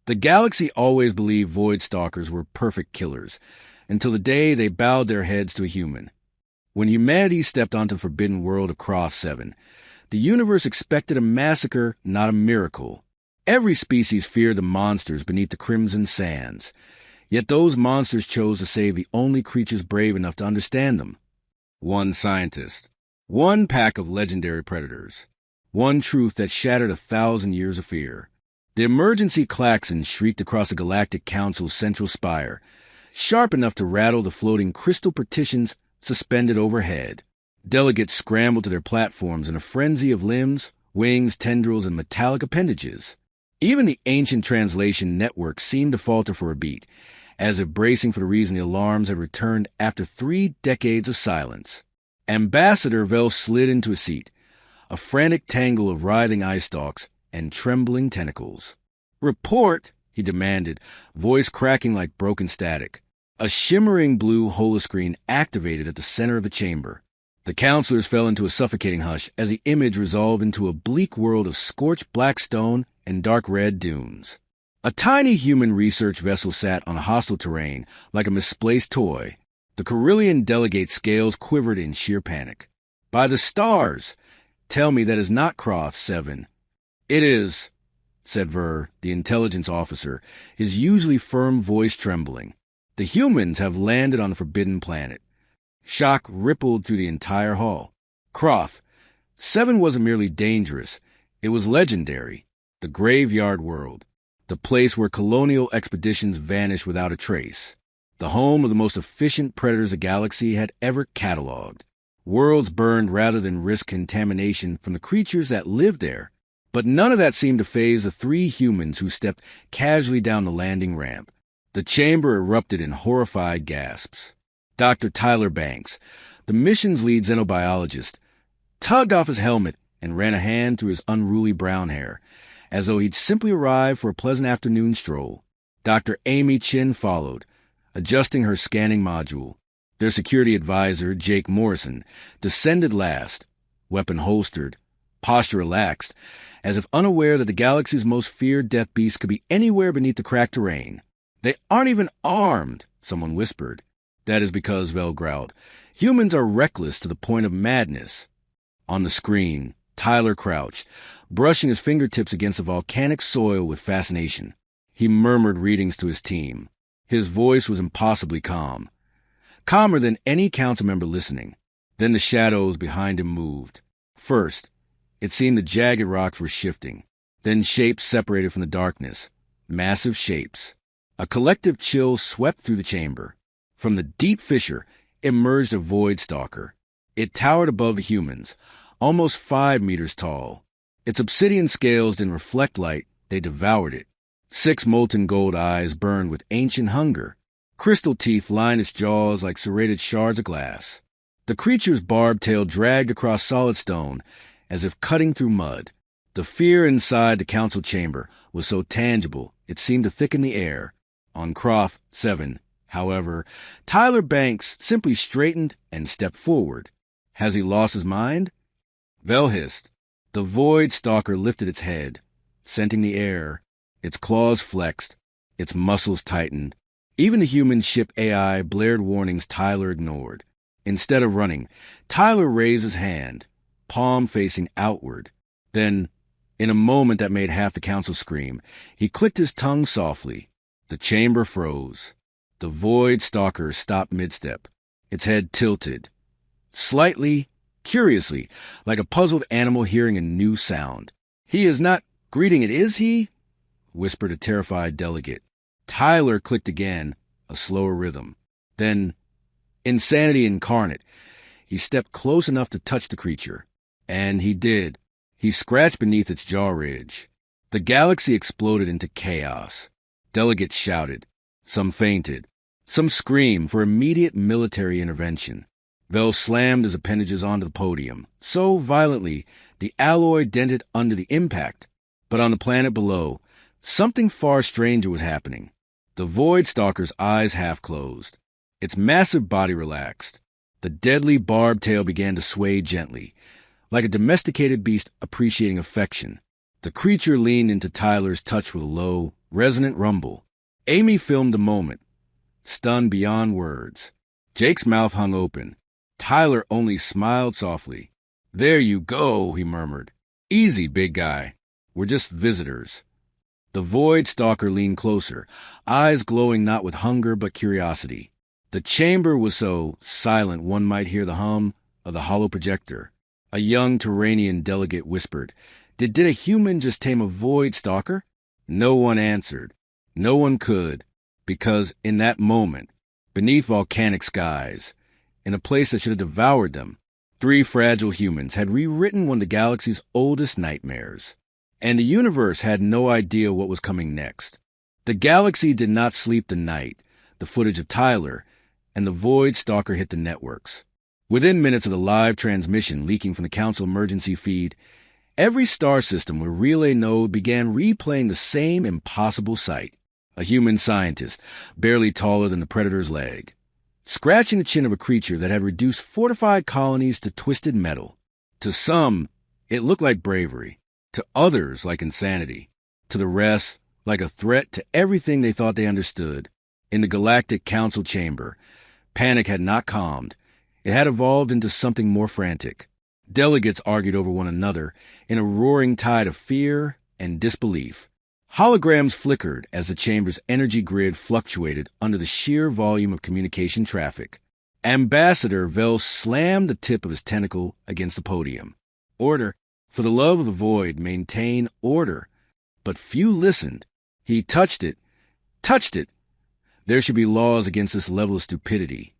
The galaxy always believed Void Stalkers were perfect killers, until the day they bowed their heads to a human. When humanity stepped onto the forbidden world of Cross 7, the universe expected a massacre, not a miracle. Every species feared the monsters beneath the crimson sands, yet those monsters chose to save the only creatures brave enough to understand them. One scientist, one pack of legendary predators, one truth that shattered 1,000 years of fear. The emergency klaxon shrieked across the Galactic Council's central spire, sharp enough to rattle the floating crystal partitions suspended overhead. Delegates scrambled to their platforms in a frenzy of limbs, wings, tendrils, and metallic appendages. Even the ancient translation network seemed to falter for a beat, as if bracing for the reason the alarms had returned after 3 decades of silence. Ambassador Vel slid into a seat, a frantic tangle of writhing eye stalks and trembling tentacles. "Report," he demanded, voice cracking like broken static. A shimmering blue holoscreen activated at the center of the chamber. The counselors fell into a suffocating hush as the image resolved into a bleak world of scorched black stone and dark red dunes. A tiny human research vessel sat on hostile terrain like a misplaced toy. The Carillion delegate's scales quivered in sheer panic. "By the stars! Tell me that is not Croft 7. "It is," said Ver, the intelligence officer, his usually firm voice trembling. "The humans have landed on the forbidden planet." Shock rippled through the entire hall. Croft 7 wasn't merely dangerous, it was legendary. The graveyard world. The place where colonial expeditions vanished without a trace. The home of the most efficient predators the galaxy had ever cataloged. Worlds burned rather than risk contamination from the creatures that lived there. But none of that seemed to faze the 3 humans who stepped casually down the landing ramp. The chamber erupted in horrified gasps. Dr. Tyler Banks, the mission's lead xenobiologist, tugged off his helmet and ran a hand through his unruly brown hair, as though he'd simply arrived for a pleasant afternoon stroll. Dr. Amy Chin followed, adjusting her scanning module. Their security advisor, Jake Morrison, descended last, weapon holstered, posture relaxed, as if unaware that the galaxy's most feared death beast could be anywhere beneath the cracked terrain. "They aren't even armed," someone whispered. "That is because," Vel growled, "humans are reckless to the point of madness." On the screen, Tyler crouched, brushing his fingertips against the volcanic soil with fascination. He murmured readings to his team. His voice was impossibly calm. Calmer than any council member listening. Then the shadows behind him moved. First, it seemed the jagged rocks were shifting. Then shapes separated from the darkness. Massive shapes. A collective chill swept through the chamber. From the deep fissure emerged a Void Stalker. It towered above the humans, almost 5 meters tall. Its obsidian scales didn't reflect light, they devoured it. 6 molten gold eyes burned with ancient hunger. Crystal teeth lined its jaws like serrated shards of glass. The creature's barbed tail dragged across solid stone, as if cutting through mud. The fear inside the council chamber was so tangible it seemed to thicken the air. On Croft 7, however, Tyler Banks simply straightened and stepped forward. "Has he lost his mind?" Vel hissed. The Void Stalker lifted its head, scenting the air. Its claws flexed, its muscles tightened. Even the human ship AI blared warnings Tyler ignored. Instead of running, Tyler raised his hand, palm facing outward. Then, in a moment that made half the council scream, he clicked his tongue softly. The chamber froze. The Void Stalker stopped mid-step, its head tilted. Slightly, curiously, like a puzzled animal hearing a new sound. "He is not greeting it, is he?" whispered a terrified delegate. Tyler clicked again, a slower rhythm. Then, insanity incarnate, he stepped close enough to touch the creature. And he did. He scratched beneath its jaw ridge. The galaxy exploded into chaos. Delegates shouted. Some fainted. Some screamed for immediate military intervention. Vel slammed his appendages onto the podium, so violently the alloy dented under the impact. But on the planet below, something far stranger was happening. The Void Stalker's eyes half closed. Its massive body relaxed. The deadly barbed tail began to sway gently, like a domesticated beast appreciating affection. The creature leaned into Tyler's touch with a low, resonant rumble. Amy filmed the moment, stunned beyond words. Jake's mouth hung open. Tyler only smiled softly. "There you go," he murmured. "Easy, big guy. We're just visitors." The Void Stalker leaned closer, eyes glowing not with hunger but curiosity. The chamber was so silent one might hear the hum of the hollow projector. A young Turanian delegate whispered, Did a human just tame a Void Stalker?" No one answered. No one could, because in that moment, beneath volcanic skies, in a place that should have devoured them, 3 fragile humans had rewritten one of the galaxy's oldest nightmares. And the universe had no idea what was coming next. The galaxy did not sleep the night. The footage of Tyler and the Void Stalker hit the networks. Within minutes of the live transmission leaking from the Council emergency feed, every star system with relay node began replaying the same impossible sight. A human scientist, barely taller than the Predator's leg, scratching the chin of a creature that had reduced fortified colonies to twisted metal. To some, it looked like bravery. To others, like insanity. To the rest, like a threat to everything they thought they understood. In the Galactic Council chamber, panic had not calmed. It had evolved into something more frantic. Delegates argued over one another in a roaring tide of fear and disbelief. Holograms flickered as the chamber's energy grid fluctuated under the sheer volume of communication traffic. Ambassador Vel slammed the tip of his tentacle against the podium. "Order. For the love of the void, maintain order." But few listened. He touched it. There should be laws against this level of stupidity.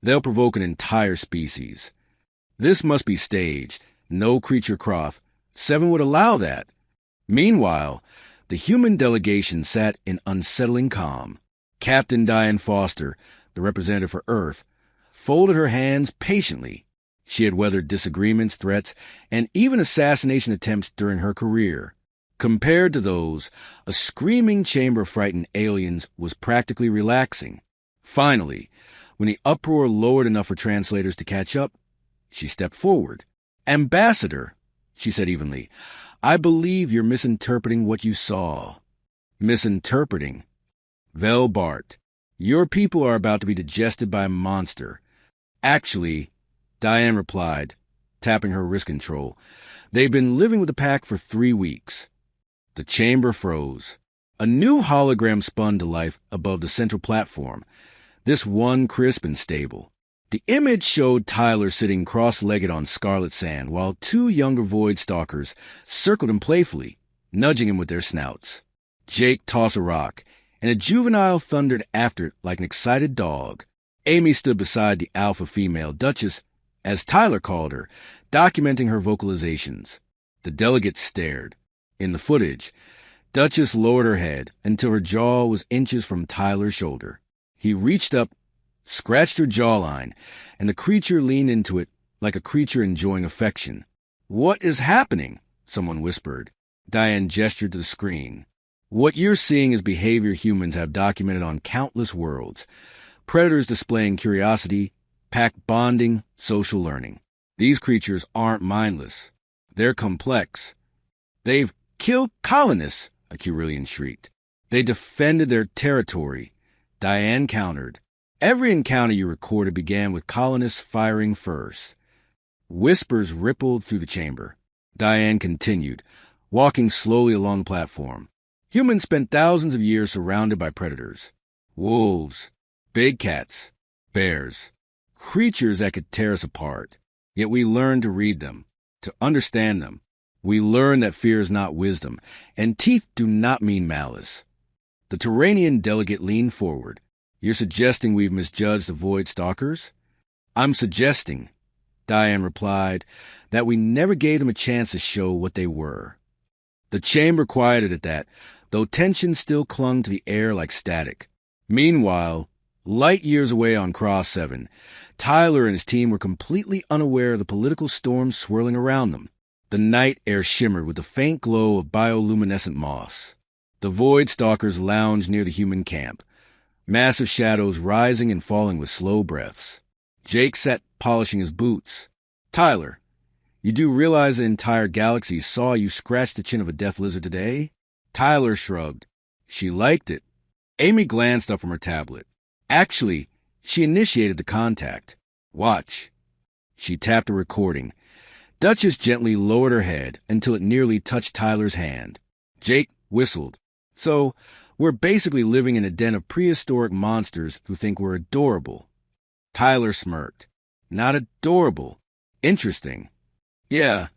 They'll provoke an entire species. This must be staged. No creature craft. 7 would allow that. Meanwhile, the human delegation sat in unsettling calm. Captain Diane Foster, the representative for Earth, folded her hands patiently. She had weathered disagreements, threats, and even assassination attempts during her career. Compared to those, a screaming chamber of frightened aliens was practically relaxing. Finally, when the uproar lowered enough for translators to catch up, she stepped forward. "Ambassador," she said evenly, "I believe you're misinterpreting what you saw." "Misinterpreting?" Vel barked. "Your people are about to be digested by a monster." "Actually," Diane replied, tapping her wrist control, "they've been living with the pack for 3 weeks." The chamber froze. A new hologram spun to life above the central platform, this one crisp and stable. The image showed Tyler sitting cross-legged on scarlet sand, while 2 younger Void Stalkers circled him playfully, nudging him with their snouts. Jake tossed a rock, and a juvenile thundered after it like an excited dog. Amy stood beside the alpha female Duchess, as Tyler called her, documenting her vocalizations. The delegates stared. In the footage, Duchess lowered her head until her jaw was inches from Tyler's shoulder. He reached up, scratched her jawline, and the creature leaned into it like a creature enjoying affection. "What is happening?" someone whispered. Diane gestured to the screen. "What you're seeing is behavior humans have documented on countless worlds. Predators displaying curiosity, pack bonding, social learning. These creatures aren't mindless. They're complex. They've killed colonists," a Curilian shrieked. "They defended their territory." Diane countered. "Every encounter you recorded began with colonists firing first." Whispers rippled through the chamber. Diane continued, walking slowly along the platform. "Humans spent thousands of years surrounded by predators. Wolves, big cats, bears. Creatures that could tear us apart. Yet we learned to read them, to understand them. We learned that fear is not wisdom, and teeth do not mean malice." The Turanian delegate leaned forward. "You're suggesting we've misjudged the Void Stalkers?" "I'm suggesting," Diane replied, "that we never gave them a chance to show what they were." The chamber quieted at that, though tension still clung to the air like static. Meanwhile, light years away on Cross 7, Tyler and his team were completely unaware of the political storm swirling around them. The night air shimmered with the faint glow of bioluminescent moss. The Void Stalkers lounged near the human camp, massive shadows rising and falling with slow breaths. Jake sat polishing his boots. "Tyler, you do realize the entire galaxy saw you scratch the chin of a death lizard today?" Tyler shrugged. She liked it. Amy glanced up from her tablet. Actually, she initiated the contact. Watch. She tapped a recording. Duchess gently lowered her head until it nearly touched Tyler's hand. Jake whistled. So, we're basically living in a den of prehistoric monsters who think we're adorable. Tyler smirked. Not adorable. Interesting. Yeah,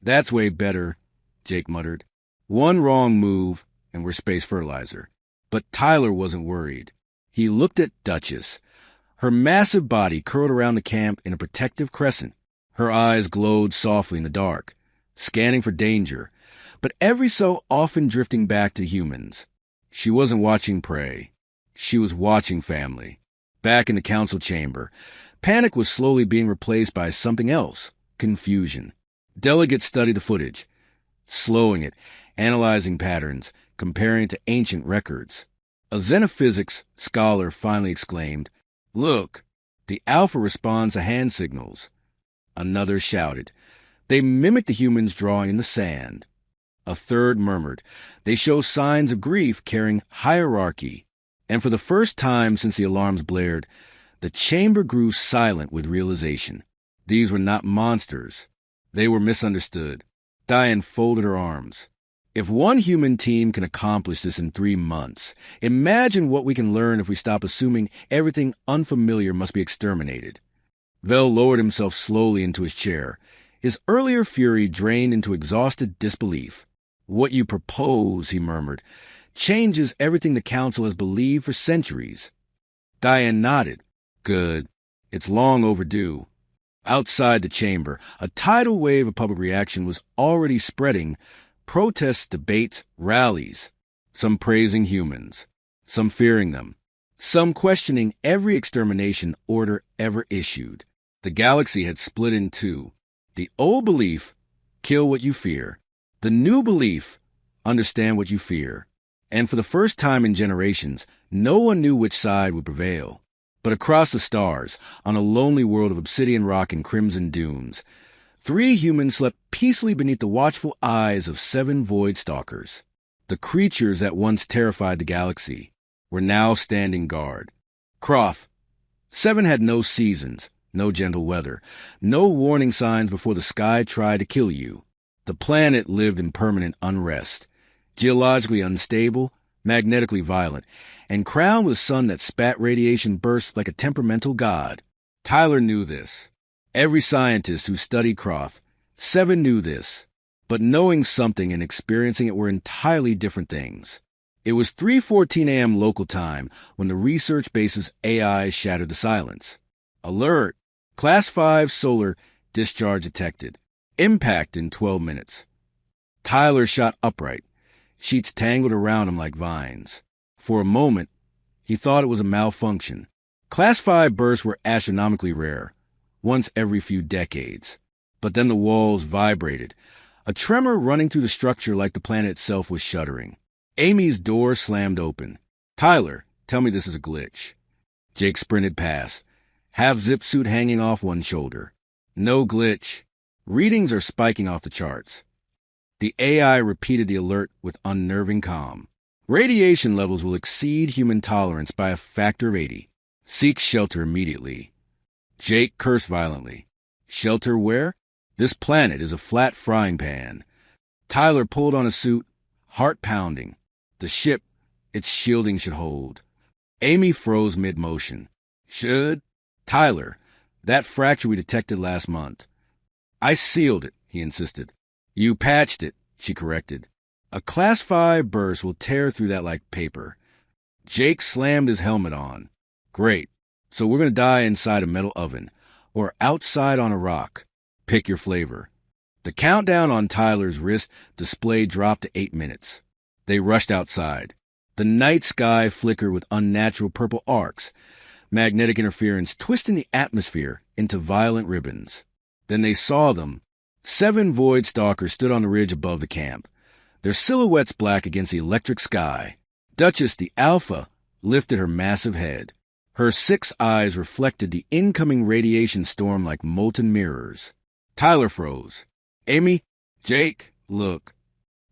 that's way better, Jake muttered. One wrong move, and we're space fertilizer. But Tyler wasn't worried. He looked at Duchess. Her massive body curled around the camp in a protective crescent. Her eyes glowed softly in the dark, scanning for danger, but every so often drifting back to humans. She wasn't watching prey. She was watching family. Back in the council chamber, panic was slowly being replaced by something else, confusion. Delegates studied the footage, slowing it, analyzing patterns, comparing it to ancient records. A xenophysics scholar finally exclaimed, "Look, the Alpha responds to hand signals." Another shouted, "They mimic the humans drawing in the sand." A third murmured, "They show signs of grief carrying hierarchy." And for the first time since the alarms blared, the chamber grew silent with realization. These were not monsters. They were misunderstood. Diane folded her arms. If one human team can accomplish this in 3 months, imagine what we can learn if we stop assuming everything unfamiliar must be exterminated. Vel lowered himself slowly into his chair. His earlier fury drained into exhausted disbelief. "What you propose," he murmured, "changes everything the Council has believed for centuries." Diane nodded. "Good. It's long overdue." Outside the chamber, a tidal wave of public reaction was already spreading. Protests, debates, rallies. Some praising humans. Some fearing them. Some questioning every extermination order ever issued. The galaxy had split in two. The old belief, kill what you fear. The new belief, understand what you fear. And for the first time in generations, no one knew which side would prevail. But across the stars, on a lonely world of obsidian rock and crimson dunes, 3 humans slept peacefully beneath the watchful eyes of 7 void stalkers. The creatures that once terrified the galaxy were now standing guard. Croft, 7 had no seasons, no gentle weather, no warning signs before the sky tried to kill you. The planet lived in permanent unrest, geologically unstable, magnetically violent, and crowned with a sun that spat radiation bursts like a temperamental god. Tyler knew this. Every scientist who studied Croft, 7 knew this. But knowing something and experiencing it were entirely different things. It was 3:14 a.m. local time when the research base's AI shattered the silence. Alert! Class 5 solar discharge detected. Impact in 12 minutes. Tyler shot upright. Sheets tangled around him like vines. For a moment, he thought it was a malfunction. Class 5 bursts were astronomically rare, once every few decades. But then the walls vibrated, a tremor running through the structure like the planet itself was shuddering. Amy's door slammed open. "Tyler, tell me this is a glitch." Jake sprinted past, half-zip suit hanging off one shoulder. "No glitch. Readings are spiking off the charts." The AI repeated the alert with unnerving calm. "Radiation levels will exceed human tolerance by a factor of 80. Seek shelter immediately." Jake cursed violently. "Shelter where? This planet is a flat frying pan." Tyler pulled on a suit, heart pounding. The ship, its shielding should hold. Amy froze mid-motion. "Should?" "Tyler, that fracture we detected last month." "I sealed it," he insisted. "You patched it," she corrected. "A Class 5 burst will tear through that like paper." Jake slammed his helmet on. "Great. So we're going to die inside a metal oven, or outside on a rock. Pick your flavor." The countdown on Tyler's wrist display dropped to 8 minutes. They rushed outside. The night sky flickered with unnatural purple arcs, magnetic interference twisting the atmosphere into violent ribbons. Then they saw them. 7 void stalkers stood on the ridge above the camp, their silhouettes black against the electric sky. Duchess, the Alpha, lifted her massive head. Her 6 eyes reflected the incoming radiation storm like molten mirrors. Tyler froze. "Amy, Jake, look."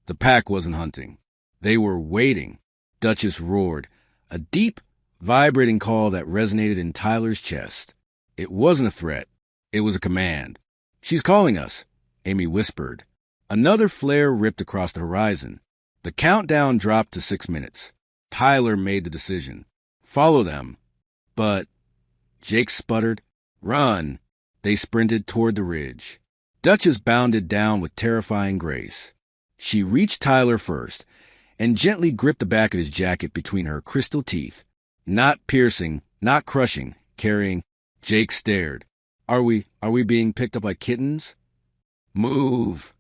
The pack wasn't hunting. They were waiting. Duchess roared, a deep, vibrating call that resonated in Tyler's chest. It wasn't a threat. It was a command. "She's calling us," Amy whispered. Another flare ripped across the horizon. The countdown dropped to 6 minutes. Tyler made the decision. Follow them. But Jake sputtered. "Run!" They sprinted toward the ridge. Duchess bounded down with terrifying grace. She reached Tyler first and gently gripped the back of his jacket between her crystal teeth. Not piercing, not crushing, carrying. Jake stared. Are we being picked up like kittens?" "Move!"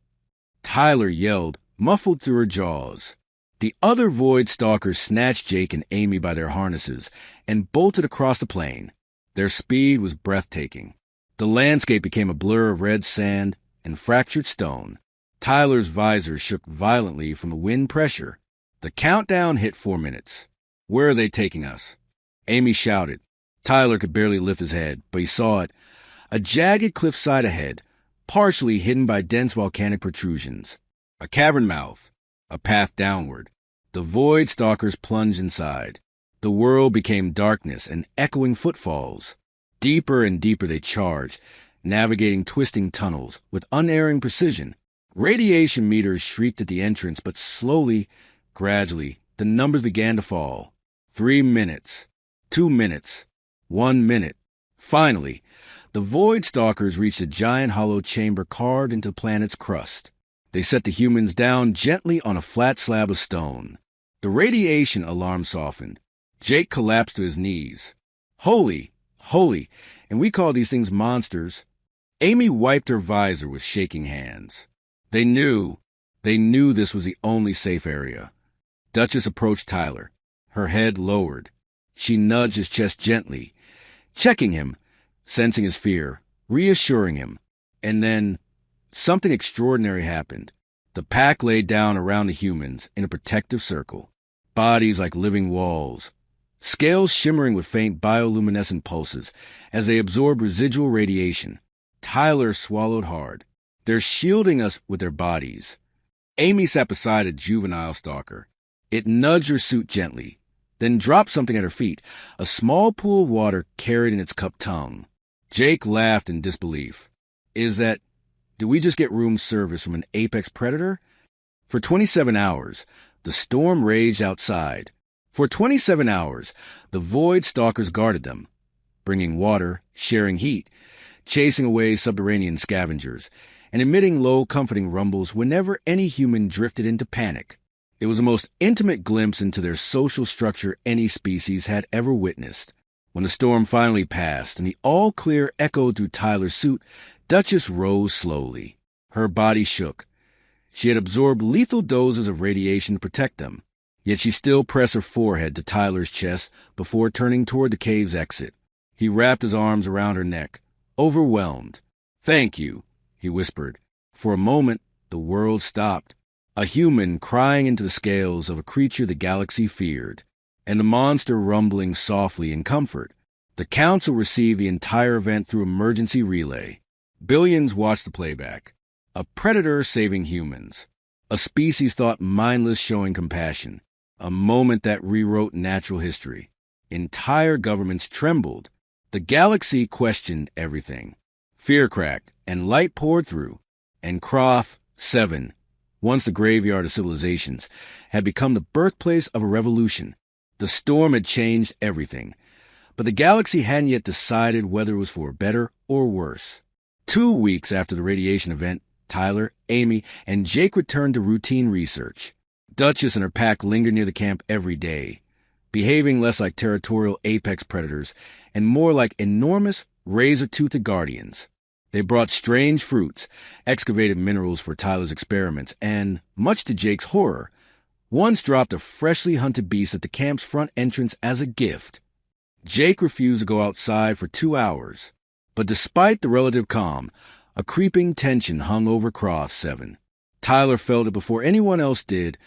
Tyler yelled, muffled through her jaws. The other Void Stalkers snatched Jake and Amy by their harnesses and bolted across the plain. Their speed was breathtaking. The landscape became a blur of red sand and fractured stone. Tyler's visor shook violently from the wind pressure. The countdown hit 4 minutes. "Where are they taking us?" Amy shouted. Tyler could barely lift his head, but he saw it. A jagged cliffside ahead, partially hidden by dense volcanic protrusions. A cavern mouth. A path downward. The Void Stalkers plunged inside. The world became darkness and echoing footfalls. Deeper and deeper they charged, navigating twisting tunnels with unerring precision. Radiation meters shrieked at the entrance, but slowly, gradually, the numbers began to fall. 3 minutes. 2 minutes. 1 minute. Finally, the Void Stalkers reached a giant hollow chamber carved into the planet's crust. They set the humans down gently on a flat slab of stone. The radiation alarm softened. Jake collapsed to his knees. Holy, and we call these things monsters. Amy wiped her visor with shaking hands. They knew this was the only safe area. Duchess approached Tyler, her head lowered. She nudged his chest gently, checking him, sensing his fear, reassuring him. And then something extraordinary happened. The pack laid down around the humans in a protective circle, bodies like living walls, scales shimmering with faint bioluminescent pulses as they absorb residual radiation. Tyler swallowed hard. They're shielding us with their bodies. Amy sat beside a juvenile stalker. It nudged her suit gently, then dropped something at her feet, a small pool of water carried in its cupped tongue. Jake laughed in disbelief. Did we just get room service from an apex predator? For 27 hours, the storm raged outside. For 27 hours, the Void Stalkers guarded them, bringing water, sharing heat, chasing away subterranean scavengers, and emitting low, comforting rumbles whenever any human drifted into panic. It was the most intimate glimpse into their social structure any species had ever witnessed. When the storm finally passed and the all-clear echoed through Tyler's suit, Duchess rose slowly. Her body shook. She had absorbed lethal doses of radiation to protect them, yet she still pressed her forehead to Tyler's chest before turning toward the cave's exit. He wrapped his arms around her neck, overwhelmed. "Thank you," he whispered. For a moment, the world stopped. A human crying into the scales of a creature the galaxy feared, and the monster rumbling softly in comfort. The council received the entire event through emergency relay. Billions watched the playback. A predator saving humans. A species thought mindless showing compassion. A moment that rewrote natural history. Entire governments trembled. The galaxy questioned everything. Fear cracked, and light poured through. And Croft 7, once the graveyard of civilizations, had become the birthplace of a revolution. The storm had changed everything, but the galaxy hadn't yet decided whether it was for better or worse. 2 weeks after the radiation event, Tyler, Amy, and Jake returned to routine research. Duchess and her pack lingered near the camp every day, behaving less like territorial apex predators and more like enormous, razor-toothed guardians. They brought strange fruits, excavated minerals for Tyler's experiments, and, much to Jake's horror, once dropped a freshly hunted beast at the camp's front entrance as a gift. Jake refused to go outside for 2 hours, but despite the relative calm, a creeping tension hung over Croft 7. Tyler felt it before anyone else did,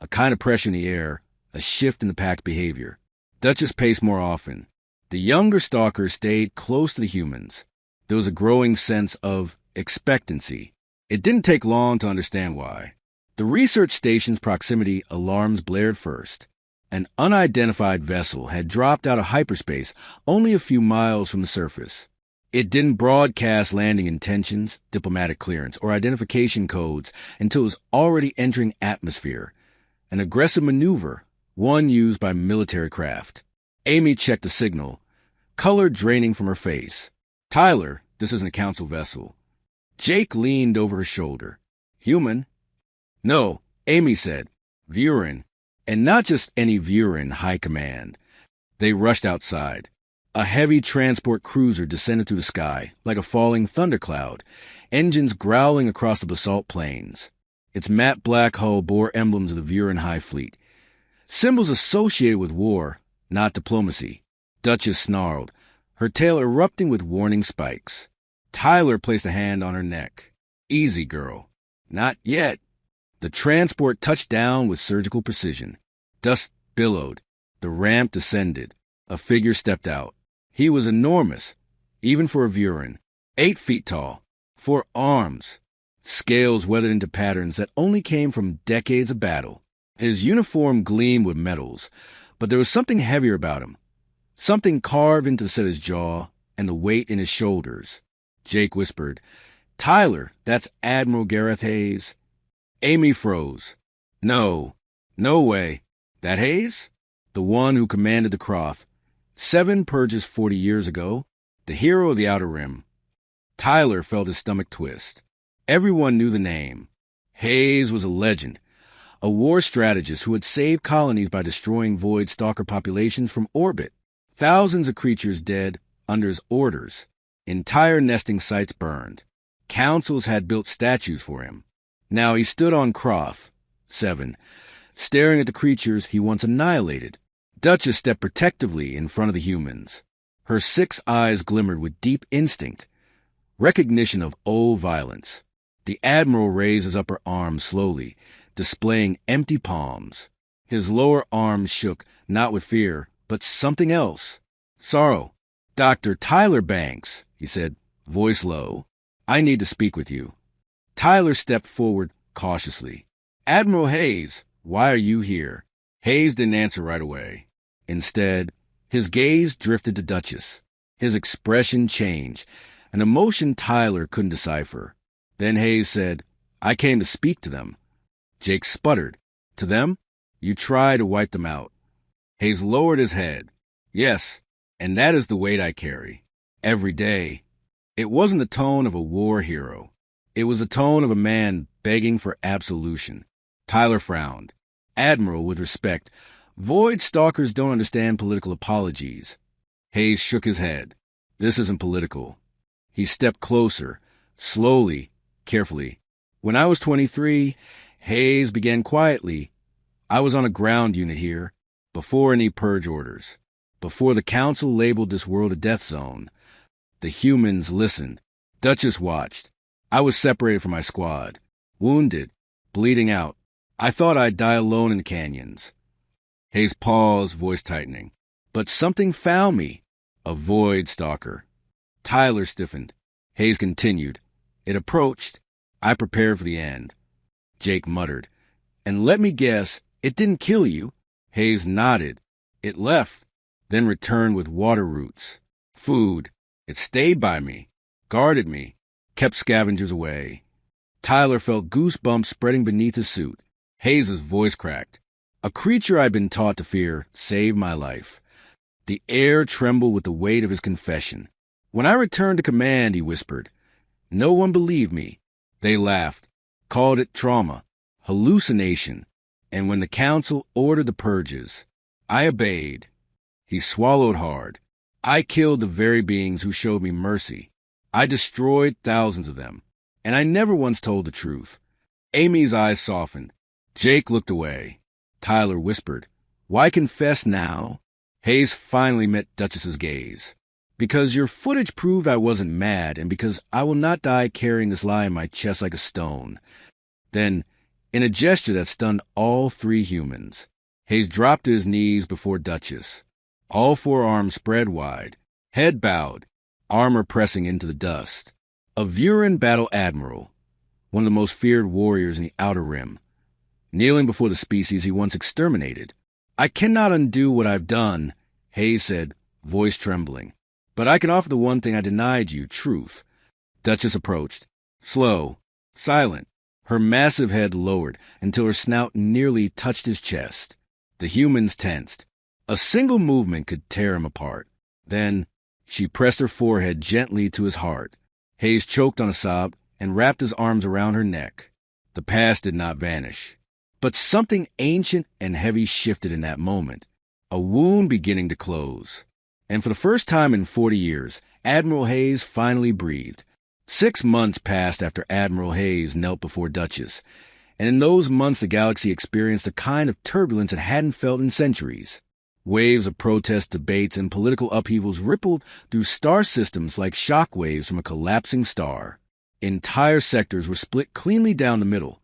a kind of pressure in the air, a shift in the pack's behavior. Duchess paced more often. The younger stalkers stayed close to the humans. There was a growing sense of expectancy. It didn't take long to understand why. The research station's proximity alarms blared first. An unidentified vessel had dropped out of hyperspace only a few miles from the surface. It didn't broadcast landing intentions, diplomatic clearance, or identification codes until it was already entering atmosphere. An aggressive maneuver, one used by military craft. Amy checked the signal, color draining from her face. Tyler, this isn't a council vessel. Jake leaned over her shoulder. Human? No, Amy said. Vurin. And not just any Vurin high command. They rushed outside. A heavy transport cruiser descended through the sky, like a falling thundercloud, engines growling across the basalt plains. Its matte black hull bore emblems of the Vurin High Fleet. Symbols associated with war, not diplomacy. Duchess snarled, her tail erupting with warning spikes. Tyler placed a hand on her neck. Easy, girl. Not yet. The transport touched down with surgical precision. Dust billowed. The ramp descended. A figure stepped out. He was enormous, even for a Vurin. 8 feet tall. 4 arms. Scales weathered into patterns that only came from decades of battle. His uniform gleamed with metals, but there was something heavier about him. Something carved into the set of his jaw and the weight in his shoulders. Jake whispered, Tyler, that's Admiral Gareth Hayes. Amy froze. No way. That Hayes? The one who commanded the Croft. 7 purges 40 years ago. The hero of the Outer Rim. Tyler felt his stomach twist. Everyone knew the name. Hayes was a legend. A war strategist who had saved colonies by destroying void stalker populations from orbit. Thousands of creatures dead under his orders. Entire nesting sites burned. Councils had built statues for him. Now he stood on Croft, 7, staring at the creatures he once annihilated. Duchess stepped protectively in front of the humans. Her 6 eyes glimmered with deep instinct, recognition of old violence. The Admiral raised his upper arm slowly, displaying empty palms. His lower arms shook, not with fear, but something else. Sorrow. Dr. Tyler Banks, he said, voice low. I need to speak with you. Tyler stepped forward cautiously. Admiral Hayes, why are you here? Hayes didn't answer right away. Instead, his gaze drifted to Duchess. His expression changed, an emotion Tyler couldn't decipher. Then Hayes said, I came to speak to them. Jake sputtered. To them? You try to wipe them out. Hayes lowered his head. Yes, and that is the weight I carry. Every day. It wasn't the tone of a war hero. It was the tone of a man begging for absolution. Tyler frowned. Admiral, with respect, void stalkers don't understand political apologies. Hayes shook his head. This isn't political. He stepped closer, slowly, carefully. When I was 23, Hayes began quietly. I was on a ground unit here, before any purge orders, before the council labeled this world a death zone. The humans listened. Duchess watched. I was separated from my squad, wounded, bleeding out. I thought I'd die alone in the canyons. Hayes paused, voice tightening. But something found me. A void stalker. Tyler stiffened. Hayes continued. It approached. I prepared for the end. Jake muttered. And let me guess, it didn't kill you? Hayes nodded. It left, then returned with water roots. Food. It stayed by me, guarded me, kept scavengers away. Tyler felt goosebumps spreading beneath his suit. Hayes' voice cracked. A creature I'd been taught to fear saved my life. The air trembled with the weight of his confession. When I returned to command, he whispered. No one believed me. They laughed, called it trauma, hallucination. And when the council ordered the purges, I obeyed. He swallowed hard. I killed the very beings who showed me mercy. I destroyed thousands of them. And I never once told the truth. Amy's eyes softened. Jake looked away. Tyler whispered, Why confess now? Hayes finally met Duchess's gaze. Because your footage proved I wasn't mad, and because I will not die carrying this lie in my chest like a stone. Then, in a gesture that stunned all 3 humans, Hayes dropped to his knees before Duchess. All 4 arms spread wide, head bowed, armor pressing into the dust. A Vurin battle admiral, one of the most feared warriors in the Outer Rim, kneeling before the species he once exterminated. I cannot undo what I've done, Hayes said, voice trembling. But I can offer the one thing I denied you, truth. Duchess approached. Slow, silent, her massive head lowered until her snout nearly touched his chest. The humans tensed. A single movement could tear him apart. Then she pressed her forehead gently to his heart. Hayes choked on a sob and wrapped his arms around her neck. The past did not vanish. But something ancient and heavy shifted in that moment, a wound beginning to close. And for the first time in 40 years, Admiral Hayes finally breathed. 6 months passed after Admiral Hayes knelt before Duchess, and in those months the galaxy experienced a kind of turbulence it hadn't felt in centuries. Waves of protest, debates, and political upheavals rippled through star systems like shock waves from a collapsing star. Entire sectors were split cleanly down the middle.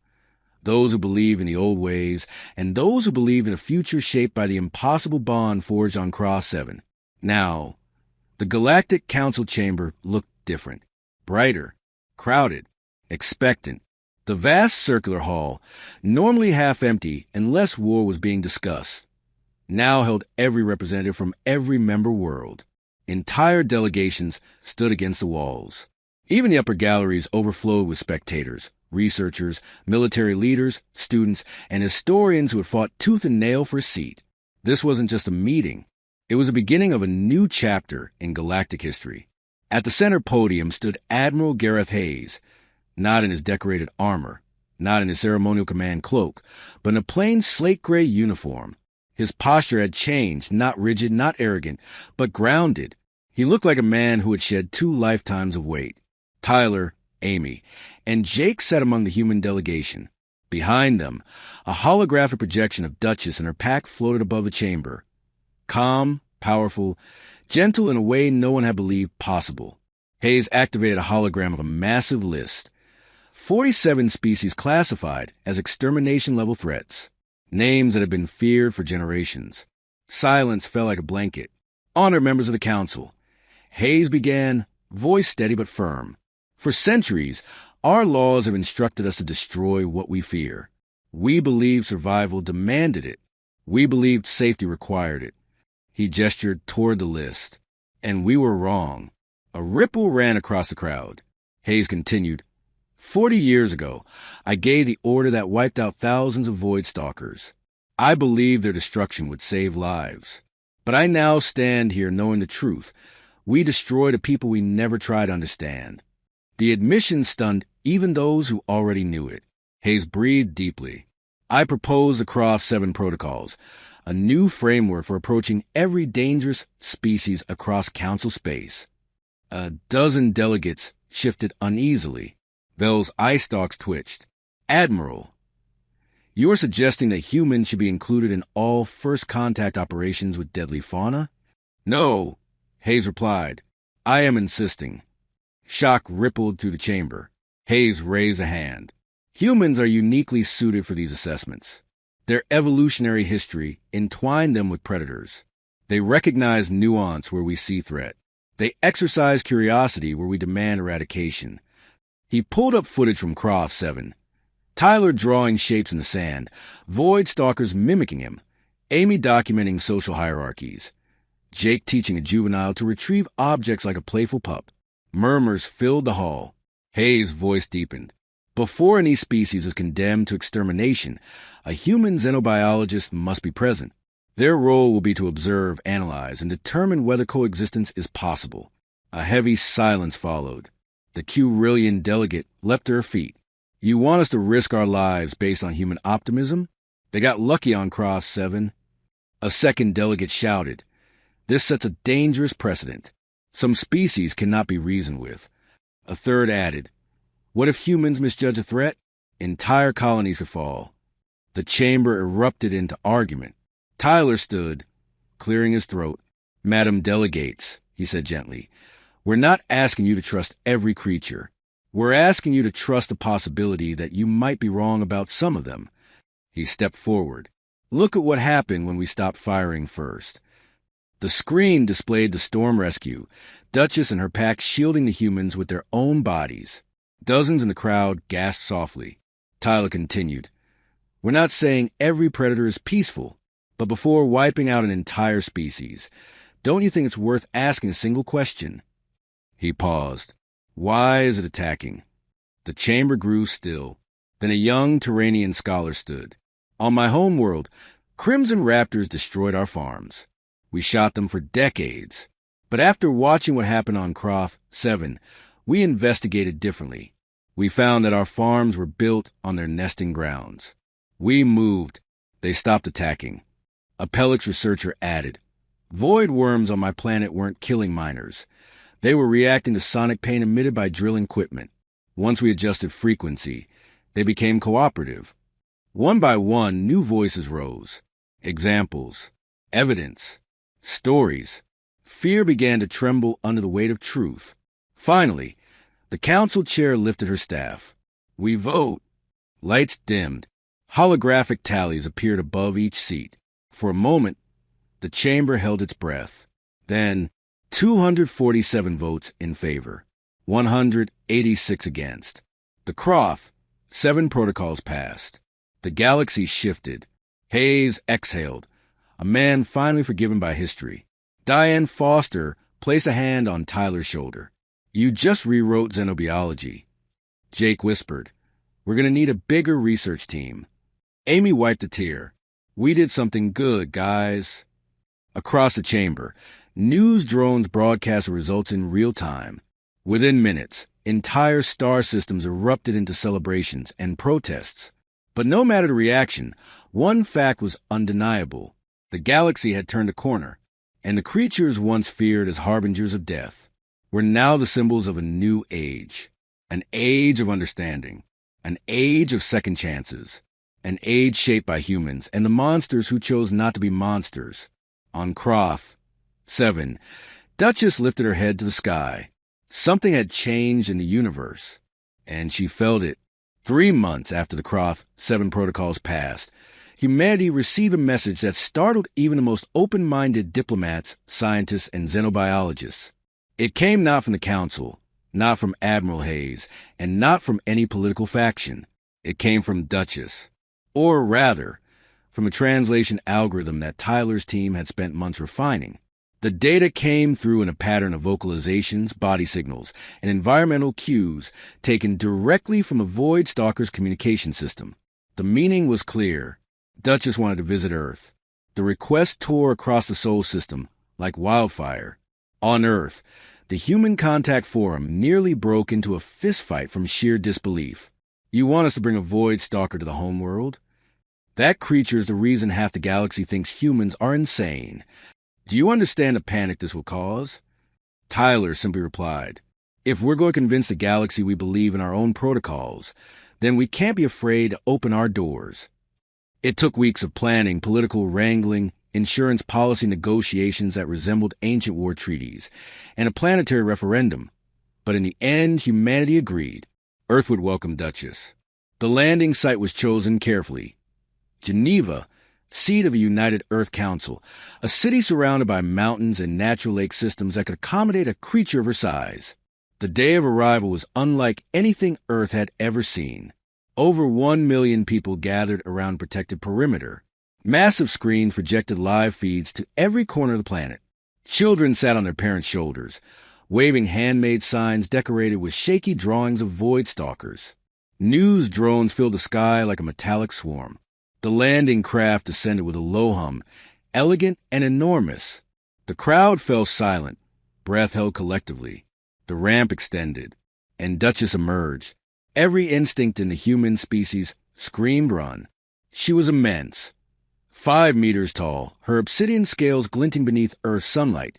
Those who believe in the old ways, and those who believe in a future shaped by the impossible bond forged on Cross 7. Now, the Galactic Council chamber looked different. Brighter, crowded, expectant. The vast circular hall, normally half empty unless war was being discussed, now held every representative from every member world. Entire delegations stood against the walls. Even the upper galleries overflowed with spectators, researchers, military leaders, students, and historians who had fought tooth and nail for a seat. This wasn't just a meeting. It was the beginning of a new chapter in galactic history. At the center podium stood Admiral Gareth Hayes, not in his decorated armor, not in his ceremonial command cloak, but in a plain slate-gray uniform. His posture had changed, not rigid, not arrogant, but grounded. He looked like a man who had shed 2 lifetimes of weight. Tyler, Amy, and Jake sat among the human delegation. Behind them, a holographic projection of Duchess and her pack floated above the chamber. Calm, powerful, gentle in a way no one had believed possible. Hayes activated a hologram of a massive list. 47 species classified as extermination-level threats. Names that had been feared for generations. Silence fell like a blanket. Honored members of the council. Hayes began, voice steady but firm. For centuries, our laws have instructed us to destroy what we fear. We believed survival demanded it. We believed safety required it. He gestured toward the list. And we were wrong. A ripple ran across the crowd. Hayes continued, 40 years ago, I gave the order that wiped out thousands of void stalkers. I believed their destruction would save lives. But I now stand here knowing the truth. We destroyed a people we never tried to understand. The admission stunned even those who already knew it. Hayes breathed deeply. I propose the Cross 7 protocols, a new framework for approaching every dangerous species across council space. A dozen delegates shifted uneasily. Bell's eye stalks twitched. Admiral, you are suggesting that humans should be included in all first contact operations with deadly fauna? No, Hayes replied. I am insisting. Shock rippled through the chamber. Hayes raised a hand. Humans are uniquely suited for these assessments. Their evolutionary history entwined them with predators. They recognize nuance where we see threat. They exercise curiosity where we demand eradication. He pulled up footage from Cross 7. Tyler drawing shapes in the sand, void stalkers mimicking him, Amy documenting social hierarchies, Jake teaching a juvenile to retrieve objects like a playful pup. Murmurs filled the hall. Hayes' voice deepened. Before any species is condemned to extermination, a human xenobiologist must be present. Their role will be to observe, analyze, and determine whether coexistence is possible. A heavy silence followed. The Q-Rillion delegate leapt to her feet. You want us to risk our lives based on human optimism? They got lucky on Cross 7. A second delegate shouted. This sets a dangerous precedent. Some species cannot be reasoned with. A third added. What if humans misjudge a threat? Entire colonies could fall. The chamber erupted into argument. Tyler stood, clearing his throat. Madam Delegates, he said gently, we're not asking you to trust every creature. We're asking you to trust the possibility that you might be wrong about some of them. He stepped forward. Look at what happened when we stopped firing first. The screen displayed the storm rescue, Duchess and her pack shielding the humans with their own bodies. Dozens in the crowd gasped softly. Tyler continued. We're not saying every predator is peaceful. But before wiping out an entire species, don't you think it's worth asking a single question? He paused. Why is it attacking? The chamber grew still. Then a young Terranian scholar stood. On my home world, crimson raptors destroyed our farms. We shot them for decades. But after watching what happened on Croft 7, we investigated differently. We found that our farms were built on their nesting grounds. We moved. They stopped attacking. A Pelix researcher added, Void worms on my planet weren't killing miners. They were reacting to sonic pain emitted by drilling equipment. Once we adjusted frequency, they became cooperative. One by one, new voices rose. Examples, evidence, stories. Fear began to tremble under the weight of truth. Finally, the council chair lifted her staff. We vote. Lights dimmed. Holographic tallies appeared above each seat. For a moment, the chamber held its breath. Then, 247 votes in favor, 186 against. The Croft 7 protocols passed. The galaxies shifted. Hayes exhaled. A man finally forgiven by history. Diane Foster placed a hand on Tyler's shoulder. You just rewrote xenobiology. Jake whispered, We're going to need a bigger research team. Amy wiped a tear. We did something good, guys. Across the chamber, news drones broadcast the results in real time. Within minutes, entire star systems erupted into celebrations and protests. But no matter the reaction, one fact was undeniable. The galaxy had turned a corner, and the creatures once feared as harbingers of death were now the symbols of a new age. An age of understanding. An age of second chances. An age shaped by humans and the monsters who chose not to be monsters. On Croft 7, Duchess lifted her head to the sky. Something had changed in the universe, and she felt it. 3 months after the Croft 7 protocols passed, humanity received a message that startled even the most open-minded diplomats, scientists, and xenobiologists. It came not from the Council, not from Admiral Hayes, and not from any political faction. It came from Duchess. Or rather, from a translation algorithm that Tyler's team had spent months refining. The data came through in a pattern of vocalizations, body signals, and environmental cues taken directly from a Void Stalker's communication system. The meaning was clear. Duchess wanted to visit Earth. The request tore across the Sol system like wildfire. On Earth, the Human Contact Forum nearly broke into a fistfight from sheer disbelief. You want us to bring a Void Stalker to the homeworld? That creature is the reason half the galaxy thinks humans are insane. Do you understand the panic this will cause? Tyler simply replied, If we're going to convince the galaxy we believe in our own protocols, then we can't be afraid to open our doors. It took weeks of planning, political wrangling, insurance policy negotiations that resembled ancient war treaties, and a planetary referendum. But in the end, humanity agreed. Earth would welcome Duchess. The landing site was chosen carefully. Geneva, seat of a united Earth Council, a city surrounded by mountains and natural lake systems that could accommodate a creature of her size. The day of arrival was unlike anything Earth had ever seen. Over 1 million people gathered around a protected perimeter. Massive screens projected live feeds to every corner of the planet. Children sat on their parents' shoulders, waving handmade signs decorated with shaky drawings of Void Stalkers. News drones filled the sky like a metallic swarm. The landing craft descended with a low hum, elegant and enormous. The crowd fell silent, breath held collectively. The ramp extended, and Duchess emerged. Every instinct in the human species screamed run. She was immense. 5 meters tall, her obsidian scales glinting beneath Earth's sunlight,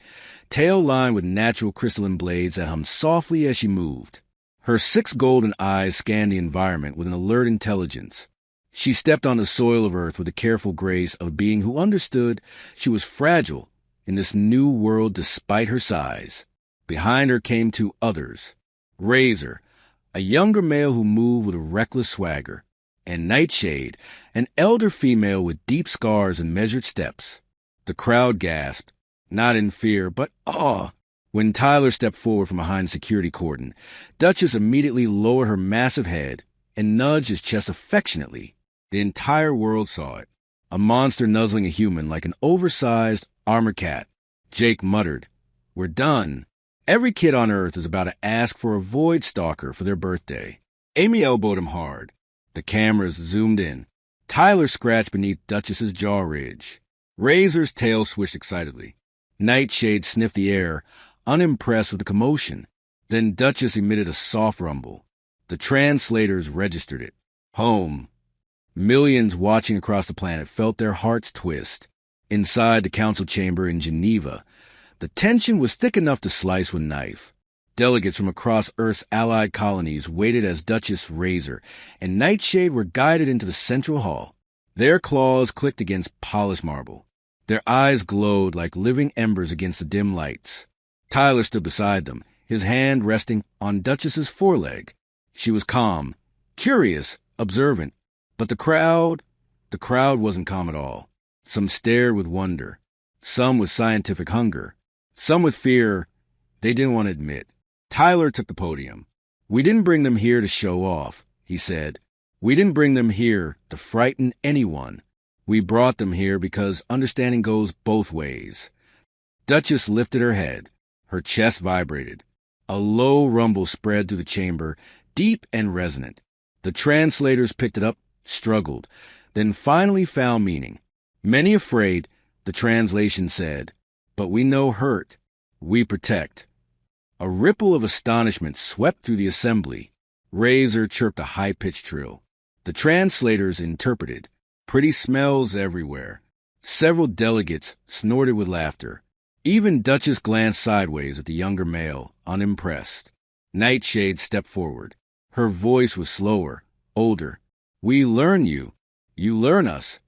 tail lined with natural crystalline blades that hummed softly as she moved. Her 6 golden eyes scanned the environment with an alert intelligence. She stepped on the soil of Earth with the careful grace of a being who understood she was fragile in this new world despite her size. Behind her came 2 others. Razor, a younger male who moved with a reckless swagger, and Nightshade, an elder female with deep scars and measured steps. The crowd gasped, not in fear, but awe. When Tyler stepped forward from behind the security cordon, Duchess immediately lowered her massive head and nudged his chest affectionately. The entire world saw it. a monster nuzzling a human like an oversized armored cat. Jake muttered, "We're done." Every kid on Earth is about to ask for a void stalker for their birthday. Amy elbowed him hard. The cameras zoomed in. Tyler scratched beneath Duchess's jaw ridge. Razor's tail swished excitedly. Nightshade sniffed the air, unimpressed with the commotion. Then Duchess emitted a soft rumble. The translators registered it. Home. Millions watching across the planet felt their hearts twist. Inside the council chamber in Geneva, the tension was thick enough to slice with a knife. Delegates from across Earth's allied colonies waited as Duchess, Razor, and Nightshade were guided into the central hall. Their claws clicked against polished marble. Their eyes glowed like living embers against the dim lights. Tyler stood beside them, his hand resting on Duchess's foreleg. She was calm, curious, observant. But the crowd wasn't calm at all. Some stared with wonder, some with scientific hunger, some with fear they didn't want to admit. Tyler took the podium. "We didn't bring them here to show off," he said. "We didn't bring them here to frighten anyone. We brought them here because understanding goes both ways." Duchess lifted her head. Her chest vibrated. A low rumble spread through the chamber, deep and resonant. The translators picked it up, struggled, then finally found meaning. Many afraid, the translation said, "But we know hurt. We protect." A ripple of astonishment swept through the assembly. Razor chirped a high-pitched trill. The translators interpreted. Pretty smells everywhere. Several delegates snorted with laughter. Even Duchess glanced sideways at the younger male, unimpressed. Nightshade stepped forward. Her voice was slower, older. "We learn you. You learn us."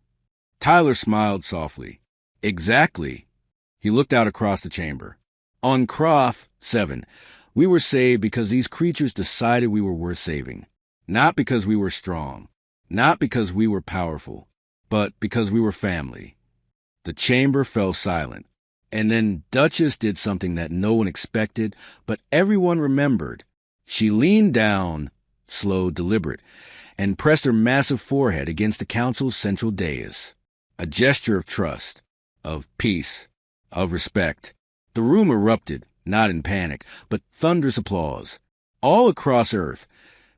Tyler smiled softly. "Exactly." He looked out across the chamber. "On Croft 7, we were saved because these creatures decided we were worth saving. Not because we were strong. Not because we were powerful. But because we were family." The chamber fell silent. And then Duchess did something that no one expected, but everyone remembered. She leaned down, slow, deliberate, and pressed her massive forehead against the council's central dais. A gesture of trust, of peace, of respect. The room erupted, not in panic, but thunderous applause. All across Earth,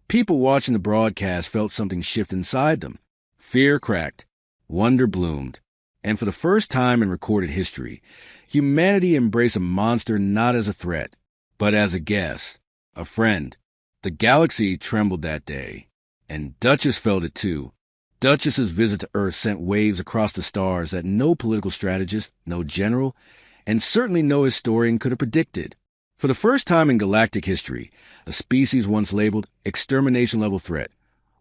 people watching the broadcast felt something shift inside them. Fear cracked. Wonder bloomed. And for the first time in recorded history, humanity embraced a monster not as a threat, but as a guest, a friend. The galaxy trembled that day, and Duchess felt it too. Duchess's visit to Earth sent waves across the stars that no political strategist, no general, and certainly no historian could have predicted. For the first time in galactic history, a species once labeled extermination-level threat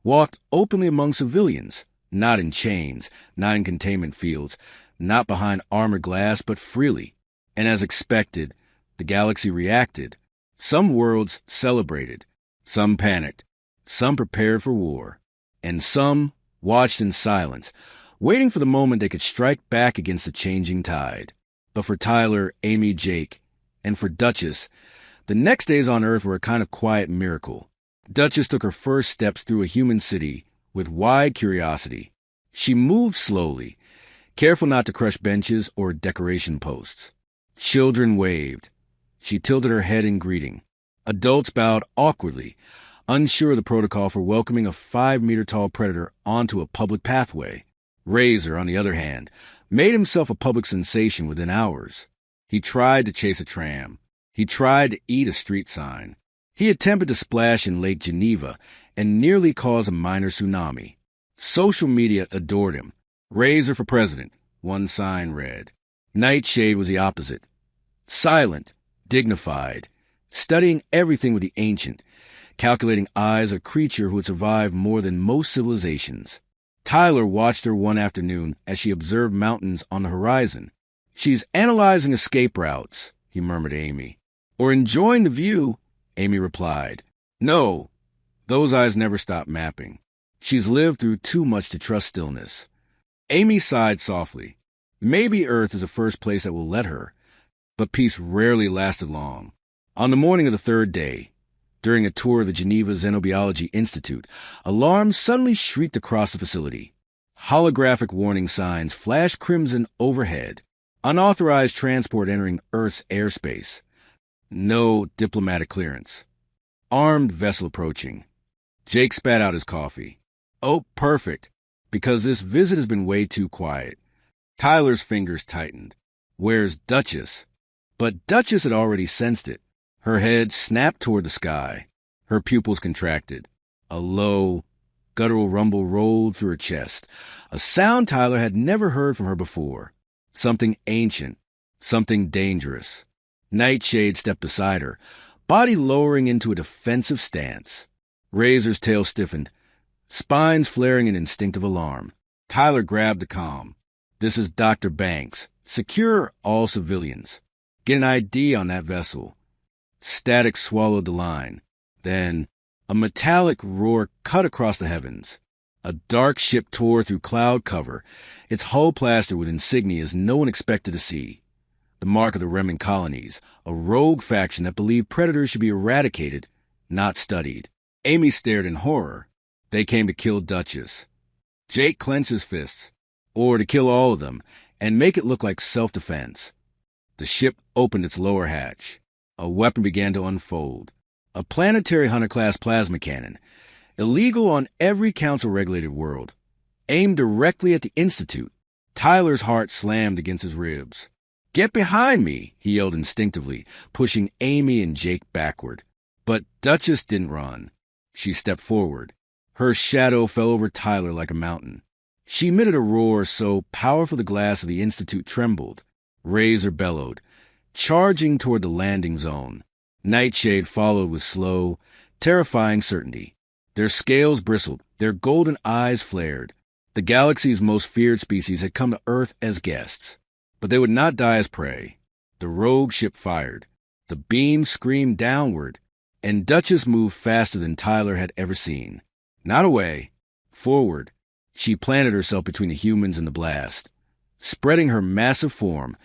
walked openly among civilians, not in chains, not in containment fields, not behind armored glass, but freely. And as expected, the galaxy reacted. Some worlds celebrated, some panicked, some prepared for war, and some watched in silence, waiting for the moment they could strike back against the changing tide. But for Tyler, Amy, Jake, and for Duchess, the next days on Earth were a kind of quiet miracle. Duchess took her first steps through a human city with wide curiosity. She moved slowly, careful not to crush benches or decoration posts. Children waved. She tilted her head in greeting. Adults bowed awkwardly, unsure of the protocol for welcoming a 5-meter-tall predator onto a public pathway. Razor, on the other hand, made himself a public sensation within hours. He tried to chase a tram. He tried to eat a street sign. He attempted to splash in Lake Geneva and nearly caused a minor tsunami. Social media adored him. Razor for president, one sign read. Nightshade was the opposite. Silent, dignified, studying everything with the ancient, calculating eyes a creature who had survived more than most civilizations. Tyler watched her one afternoon as she observed mountains on the horizon. "She's analyzing escape routes," he murmured to Amy. "Or enjoying the view," Amy replied. "No, those eyes never stop mapping. She's lived through too much to trust stillness." Amy sighed softly. Maybe Earth is the first place that will let her. But peace rarely lasted long. On the morning of the third day, during a tour of the Geneva Xenobiology Institute, alarms suddenly shrieked across the facility. Holographic warning signs flash crimson overhead. Unauthorized transport entering Earth's airspace. No diplomatic clearance. Armed vessel approaching. Jake spat out his coffee. Oh, perfect, because this visit has been way too quiet. Tyler's fingers tightened. Where's Duchess? But Duchess had already sensed it. Her head snapped toward the sky. Her pupils contracted. A low, guttural rumble rolled through her chest, a sound Tyler had never heard from her before. Something ancient, something dangerous. Nightshade stepped beside her, body lowering into a defensive stance. Razor's tail stiffened, spines flaring in instinctive alarm. Tyler grabbed the comm. This is Dr. Banks. Secure all civilians. Get an ID on that vessel. Static swallowed the line. Then, a metallic roar cut across the heavens. A dark ship tore through cloud cover, its hull plastered with insignias no one expected to see. The mark of the remnant colonies, a rogue faction that believed predators should be eradicated, not studied. Amy stared in horror. They came to kill Duchess. Jake clenched his fists, or to kill all of them, and make it look like self-defense. The ship opened its lower hatch. A weapon began to unfold. A planetary Hunter-class plasma cannon, illegal on every council-regulated world, aimed directly at the Institute. Tyler's heart slammed against his ribs. "Get behind me!" he yelled instinctively, pushing Amy and Jake backward. But Duchess didn't run. She stepped forward. Her shadow fell over Tyler like a mountain. She emitted a roar so powerful the glass of the Institute trembled. Razor bellowed, charging toward the landing zone. Nightshade followed with slow, terrifying certainty. Their scales bristled, their golden eyes flared. The galaxy's most feared species had come to Earth as guests. But they would not die as prey. The rogue ship fired. The beam screamed downward, and Duchess moved faster than Tyler had ever seen. Not away, forward. She planted herself between the humans and the blast, spreading her massive form,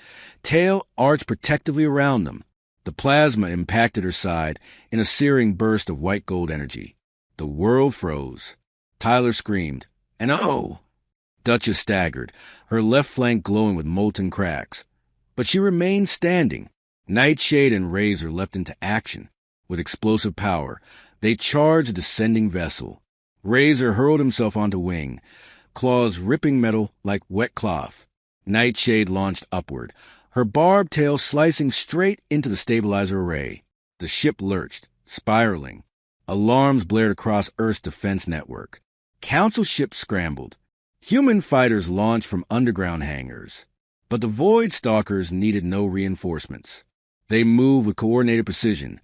tail arched protectively around them. The plasma impacted her side in a searing burst of white gold energy. The world froze. Tyler screamed, and oh! Duchess staggered, her left flank glowing with molten cracks. But she remained standing. Nightshade and Razor leapt into action. With explosive power, they charged a descending vessel. Razor hurled himself onto wing, claws ripping metal like wet cloth. Nightshade launched upward, her barbed tail slicing straight into the stabilizer array. The ship lurched, spiraling. Alarms blared across Earth's defense network. Council ships scrambled. Human fighters launched from underground hangars. But the Void Stalkers needed no reinforcements. They moved with coordinated precision,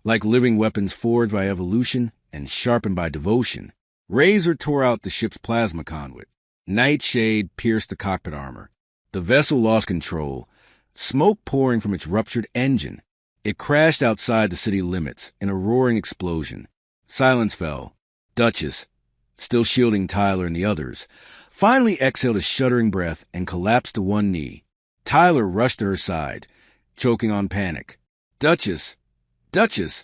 like living weapons forged by evolution and sharpened by devotion. Razor tore out the ship's plasma conduit. Nightshade pierced the cockpit armor. The vessel lost control, smoke pouring from its ruptured engine. It crashed outside the city limits in a roaring explosion. Silence fell. Duchess, still shielding Tyler and the others, finally exhaled a shuddering breath and collapsed to one knee. Tyler rushed to her side, choking on panic. Duchess,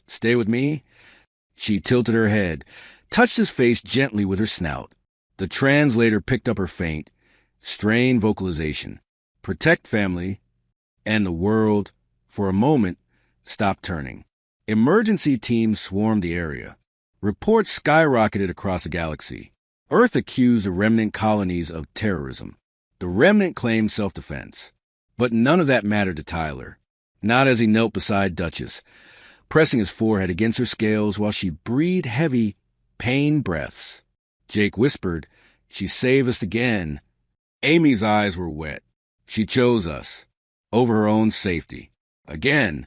stay with me." She tilted her head, touched his face gently with her snout. The translator picked up her faint, strained vocalization. "Protect family," and the world, for a moment, stopped turning. Emergency teams swarmed the area. Reports skyrocketed across the galaxy. Earth accused the remnant colonies of terrorism. The remnant claimed self-defense. But none of that mattered to Tyler. Not as he knelt beside Duchess, pressing his forehead against her scales while she breathed heavy, pain breaths. Jake whispered, "She saved us again." Amy's eyes were wet. She chose us, over her own safety. Again.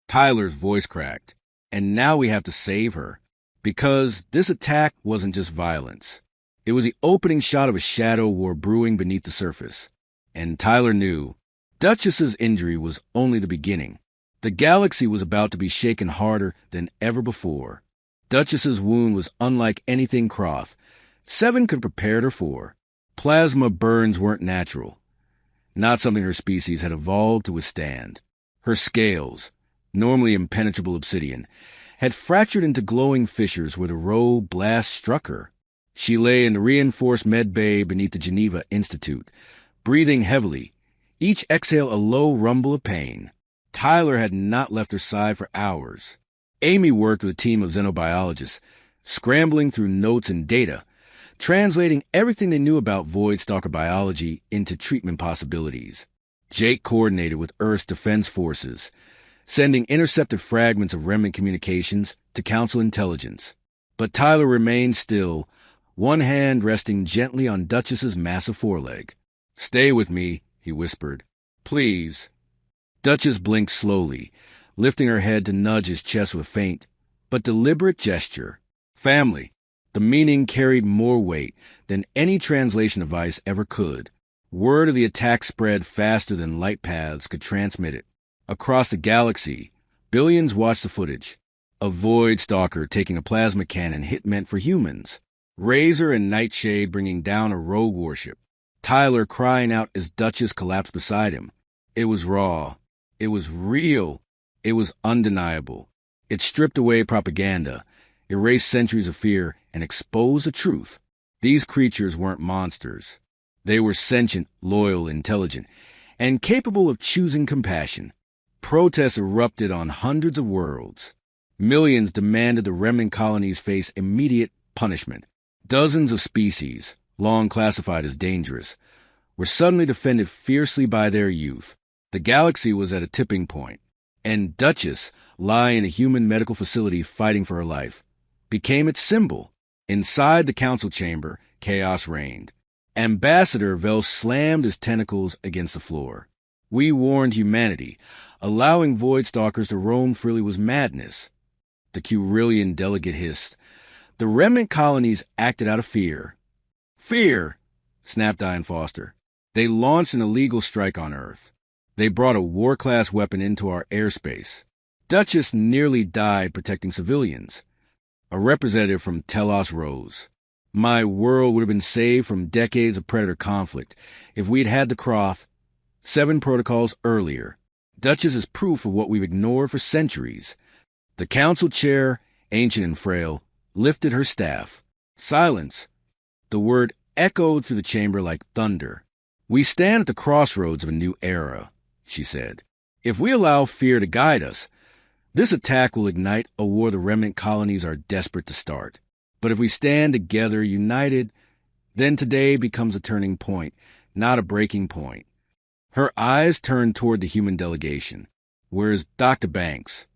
Tyler's voice cracked. "And now we have to save her." Because this attack wasn't just violence. It was the opening shot of a shadow war brewing beneath the surface. And Tyler knew Duchess's injury was only the beginning. The galaxy was about to be shaken harder than ever before. Duchess's wound was unlike anything Croth, Seven could prepare her for. Plasma burns weren't natural, not something her species had evolved to withstand. Her scales, normally impenetrable obsidian, had fractured into glowing fissures where the rogue blast struck her. She lay in the reinforced med bay beneath the Geneva Institute, breathing heavily, each exhale a low rumble of pain. Tyler had not left her side for hours. Amy worked with a team of xenobiologists, scrambling through notes and data, translating everything they knew about void stalker biology into treatment possibilities. Jake coordinated with Earth's defense forces, sending intercepted fragments of remnant communications to Council intelligence. But Tyler remained still, one hand resting gently on Duchess's massive foreleg. "Stay with me," he whispered. "Please." Duchess blinked slowly, lifting her head to nudge his chest with a faint but deliberate gesture. Family. The meaning carried more weight than any translation device ever could. Word of the attack spread faster than light paths could transmit it. Across the galaxy, billions watched the footage. A void stalker taking a plasma cannon hit meant for humans. Razor and Nightshade bringing down a rogue warship. Tyler crying out as Duchess collapsed beside him. It was raw. It was real. It was undeniable. It stripped away propaganda, erased centuries of fear, and exposed the truth. These creatures weren't monsters. They were sentient, loyal, intelligent, and capable of choosing compassion. Protests erupted on hundreds of worlds. Millions demanded the remnant colonies face immediate punishment. Dozens of species, long classified as dangerous, were suddenly defended fiercely by their youth. The galaxy was at a tipping point, and Duchess, lying in a human medical facility fighting for her life, became its symbol. Inside the council chamber, chaos reigned. Ambassador Vel slammed his tentacles against the floor. "We warned humanity. Allowing void stalkers to roam freely was madness." The Curillian delegate hissed. "The remnant colonies acted out of fear." "Fear!" snapped Diane Foster. "They launched an illegal strike on Earth. They brought a war-class weapon into our airspace. Duchess nearly died protecting civilians." A representative from Telos rose. "My world would have been saved from decades of predator conflict if we'd had the Croft 7 protocols earlier. Duchess is proof of what we've ignored for centuries." The council chair, ancient and frail, lifted her staff. "Silence." The word echoed through the chamber like thunder. "We stand at the crossroads of a new era," she said. "If we allow fear to guide us, this attack will ignite a war the remnant colonies are desperate to start. But if we stand together, united, then today becomes a turning point, not a breaking point." Her eyes turned toward the human delegation. "Where's Dr. Banks?"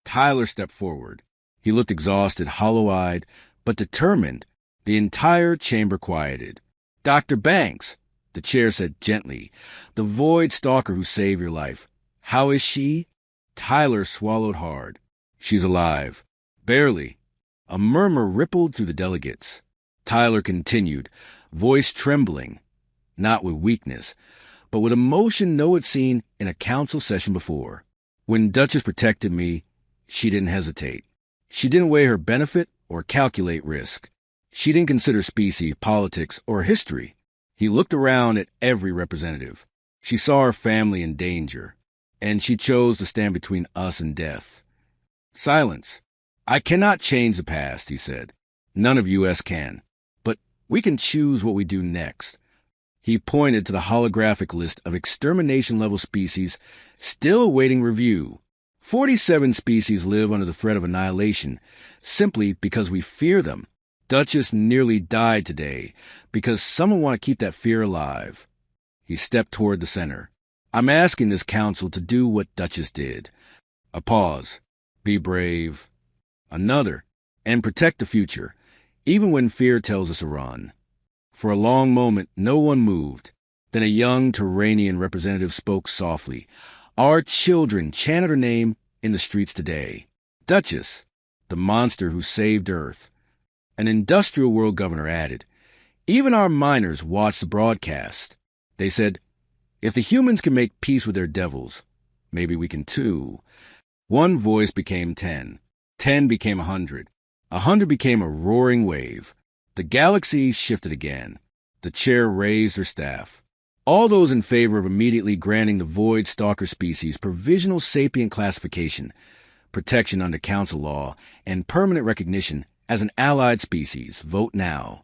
Tyler stepped forward. He looked exhausted, hollow-eyed, but determined. The entire chamber quieted. "Dr. Banks," the chair said gently, "the void stalker who saved your life. How is she?" Tyler swallowed hard. "She's alive." "Barely." A murmur rippled through the delegates. Tyler continued, voice trembling, not with weakness, but with emotion no one had seen in a council session before. "When Duchess protected me, she didn't hesitate. She didn't weigh her benefit or calculate risk. She didn't consider species, politics, or history." He looked around at every representative. She saw her family in danger, and she chose to stand between us and death. Silence. "I cannot change the past," he said. "None of us can. But we can choose what we do next." He pointed to the holographic list of extermination-level species still awaiting review. 47 species live under the threat of annihilation simply because we fear them. Duchess nearly died today because someone wanted to keep that fear alive. He stepped toward the center. "I'm asking this council to do what Duchess did." A pause. "Be brave." Another. "And protect the future, even when fear tells us to run." For a long moment, no one moved. Then a young Turanian representative spoke softly. "Our children chanted her name in the streets today. Duchess, the monster who saved Earth." An industrial world governor added, "Even our miners watched the broadcast. They said, if the humans can make peace with their devils, maybe we can too." One voice became 10. 10 became 100. 100 became a roaring wave. The galaxy shifted again. The chair raised her staff. "All those in favor of immediately granting the void stalker species provisional sapient classification, protection under council law, and permanent recognition as an allied species, vote now."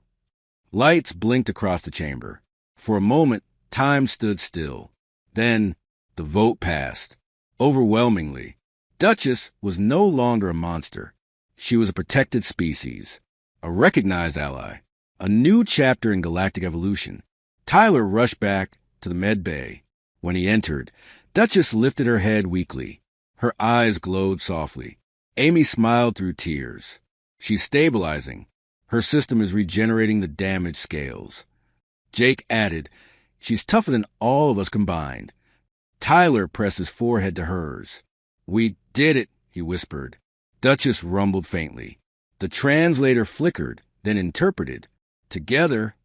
Lights blinked across the chamber. For a moment, time stood still. Then, the vote passed. Overwhelmingly. Duchess was no longer a monster. She was a protected species. A recognized ally. A new chapter in galactic evolution. Tyler rushed back to the med bay. When he entered, Duchess lifted her head weakly. Her eyes glowed softly. Amy smiled through tears. She's stabilizing. Her system is regenerating the damaged scales. Jake added, she's tougher than all of us combined. Tyler pressed his forehead to hers. We did it, he whispered. Duchess rumbled faintly. The translator flickered, then interpreted. Together.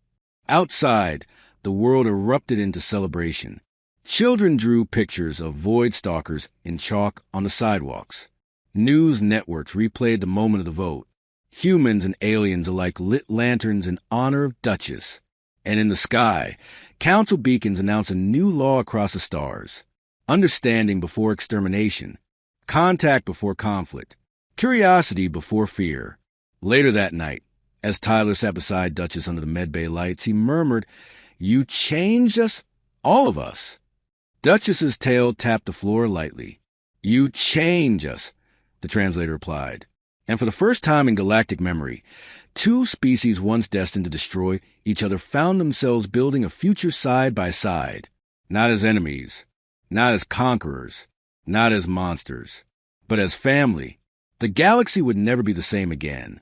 Outside, the world erupted into celebration. Children drew pictures of void stalkers in chalk on the sidewalks. News networks replayed the moment of the vote. Humans and aliens alike lit lanterns in honor of Duchess. And in the sky, council beacons announced a new law across the stars. Understanding before extermination. Contact before conflict. Curiosity before fear. Later that night, as Tyler sat beside Duchess under the medbay lights, he murmured, You changed us? All of us. Duchess's tail tapped the floor lightly. You change us, the translator replied. And for the first time in galactic memory, two species once destined to destroy each other found themselves building a future side by side, not as enemies, not as conquerors, not as monsters, but as family. The galaxy would never be the same again.